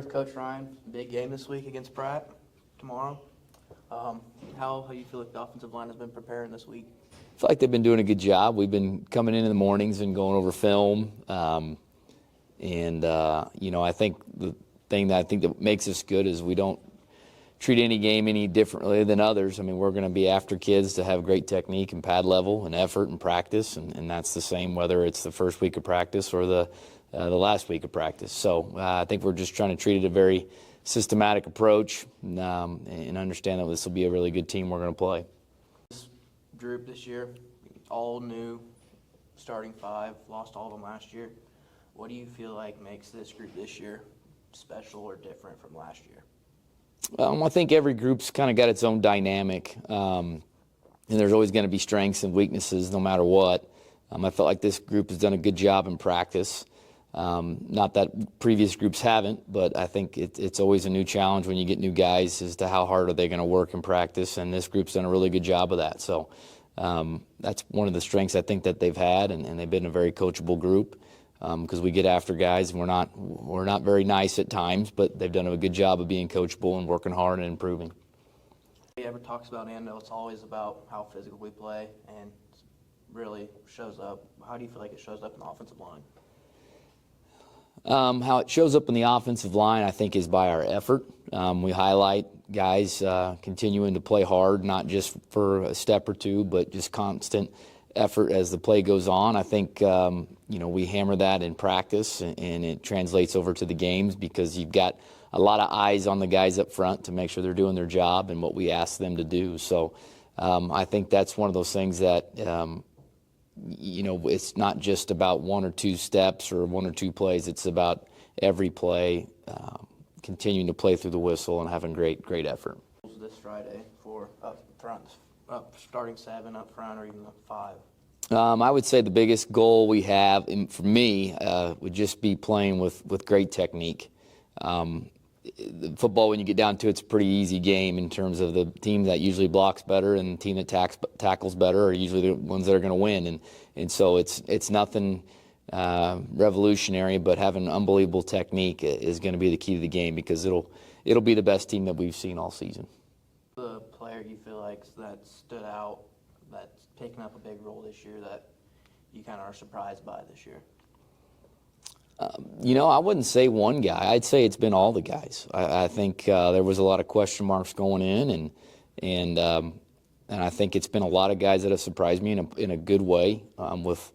with Coach Ryan. Big game this week against Pratt tomorrow. How you feel like the offensive line has been preparing this week? I feel like they've been doing a good job. We've been coming in the mornings and going over film. I think the thing that makes us good is we don't treat any game any differently than others. I mean, we're going to be after kids to have great technique and pad level and effort and practice, and that's the same whether it's the first week of practice or the last week of practice. So I think we're just trying to treat it a very systematic approach and understand that this will be a really good team we're going to play. This group this year, all new, starting five, lost all of them last year. What do you feel like makes this group this year special or different from last year? I think every group's kind of got its own dynamic, and there's always going to be strengths and weaknesses no matter what. I felt like this group has done a good job in practice. Not that previous groups haven't, but I think it's always a new challenge when you get new guys as to how hard are they going to work in practice, and this group's done a really good job of that. So that's one of the strengths I think that they've had, and they've been a very coachable group. Because we get after guys, and we're not very nice at times, but they've done a good job of being coachable and working hard and improving. He ever talks about Andale, it's always about how physical we play, and really shows up. How do you feel like it shows up in the offensive line? How it shows up in the offensive line, I think, is by our effort. We highlight guys continuing to play hard, not just for a step or two, but just constant effort as the play goes on. I think we hammer that in practice, and it translates over to the games because you've got a lot of eyes on the guys up front to make sure they're doing their job and what we ask them to do. So I think that's one of those things that it's not just about one or two steps or one or two plays. It's about every play, continuing to play through the whistle and having great effort. This Friday for starting seven up front or even up five? I would say the biggest goal we have, for me, would just be playing with great technique. Football, when you get down to it, it's a pretty easy game in terms of the team that usually blocks better and the team that tackles better are usually the ones that are going to win. And so it's nothing revolutionary, but having unbelievable technique is going to be the key to the game because it'll be the best team that we've seen all season. The player you feel like that stood out, that's taken up a big role this year that you kind of are surprised by this year? I wouldn't say one guy. I'd say it's been all the guys. I think there was a lot of question marks going in, and I think it's been a lot of guys that have surprised me in a good way with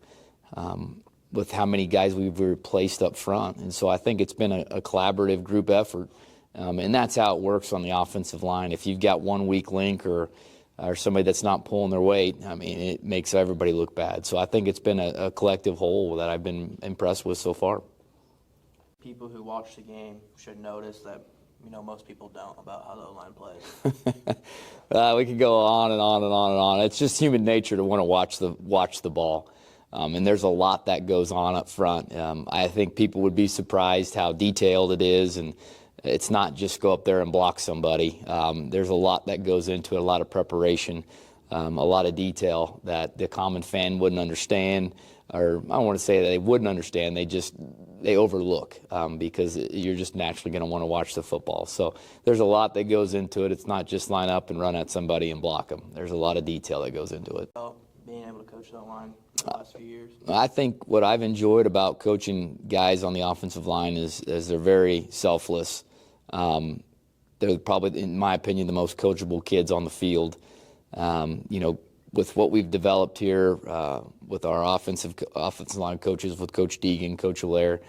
how many guys we've replaced up front. And so I think it's been a collaborative group effort. And that's how it works on the offensive line. If you've got one weak link or somebody that's not pulling their weight, I mean, it makes everybody look bad. So I think it's been a collective whole that I've been impressed with so far. People who watch the game should notice that most people don't about how the O-line plays. We could go on and on and on and on. It's just human nature to want to watch the ball. And there's a lot that goes on up front. I think people would be surprised how detailed it is, and it's not just go up there and block somebody. There's a lot that goes into it, a lot of preparation, a lot of detail that the common fan wouldn't understand, or I don't want to say that they wouldn't understand, they overlook because you're just naturally going to want to watch the football. So there's a lot that goes into it. It's not just line up and run at somebody and block them. There's a lot of detail that goes into it. Being able to coach that line the last few years? I think what I've enjoyed about coaching guys on the offensive line is they're very selfless. They're probably, in my opinion, the most coachable kids on the field. With what we've developed here with our offensive line coaches, with Coach Deegan, Coach Allaire,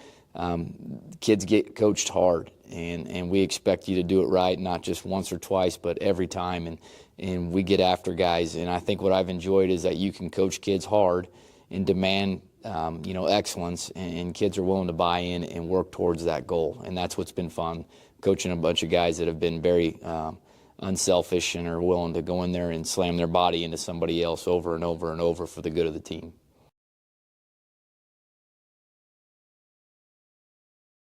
kids get coached hard, and we expect you to do it right, not just once or twice, but every time. And we get after guys. And I think what I've enjoyed is that you can coach kids hard and demand excellence, and kids are willing to buy in and work towards that goal. And that's what's been fun, coaching a bunch of guys that have been very unselfish and are willing to go in there and slam their body into somebody else over and over and over for the good of the team.